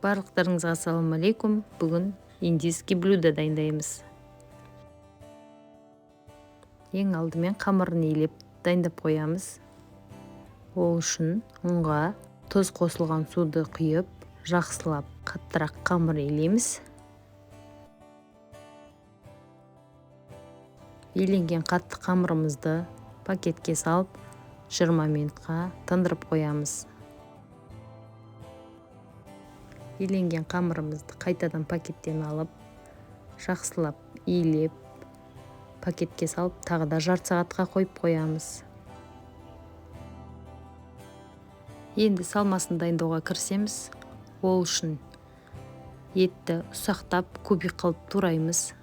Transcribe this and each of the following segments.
Барлықтарыңызға ассалаумалейкум. Бүгін индийский блюдо дайындаймыз. Ең алдымен қамырын илеп дайындап қоямыз. Ол үшін ұнға тұз қосылған суды құйып, жақсылап қаттырақ қамыр илейміз. Иленген қатты қамырымызды пакетке салып, 20 минутқа тындырып қоямыз. Иленген қамырымызды қайтадан пакеттен алып, жақсылап илеп, пакетке салып, тағы да жарты сағатқа қойып қоямыз. Енді салмасын дайындауға кірісеміз. Ол үшін етті ұсақтап кубик қылып тураймыз.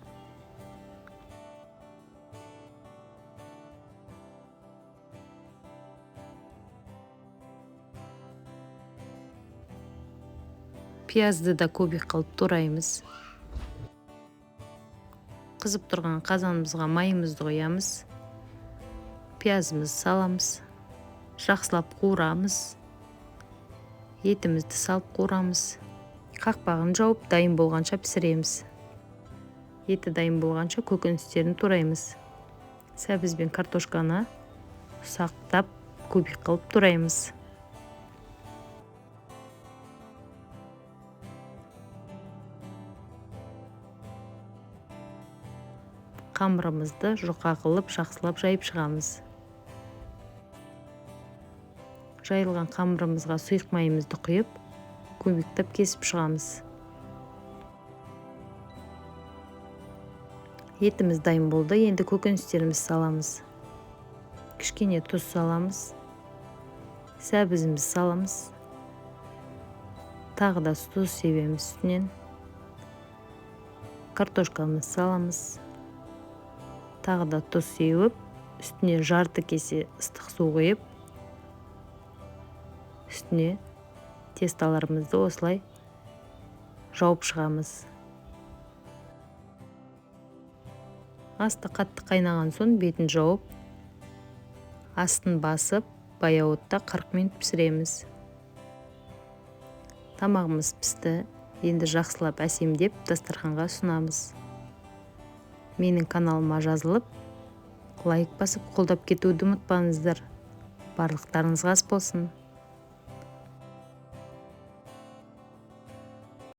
Пиязды да кубик қылып тураймыз. Қызып тұрған қазанымызға майымызды қоямыз. Пиязымызды саламыз. Жақсылап қуырамыз. Етімізді салып қуырамыз. Қақпағын жауып, дайын болғанша пісіреміз. Еті дайын болғанша көкөністерін тураймыз. Сәбіз бен картошканы ұсақтап кубик қылып тураймыз. Қамырымызды жұқа қылып, жақсылап жайып шығамыз. Жайылған қамырымызға сұйық майымызды құйып, кубиктеп кесіп шығамыз. Етіміз дайын болды, енді көкөністерімізді саламыз. Кішкене тұз саламыз. Сәбізімізді саламыз. Тағы да тұз себеміз үстінен. Картошкамызды саламыз. Тағы да тұз сеуіп, үстіне жарты кесе ыстық су құйып, үстіне тесталарымызды осылай жауып шығамыз. Асты қатты қайнаған соң бетін жауып, астын басып, баяу отта 40 минут пісіреміз. Тамағымыз пісті. Енді жақсылап әсемдеп дастарханға ұсынамыз. Менің каналыма жазылып, лайк басып қолдап кетуді ұмытпаңыздар. Барлықтарыңызға ас болсын.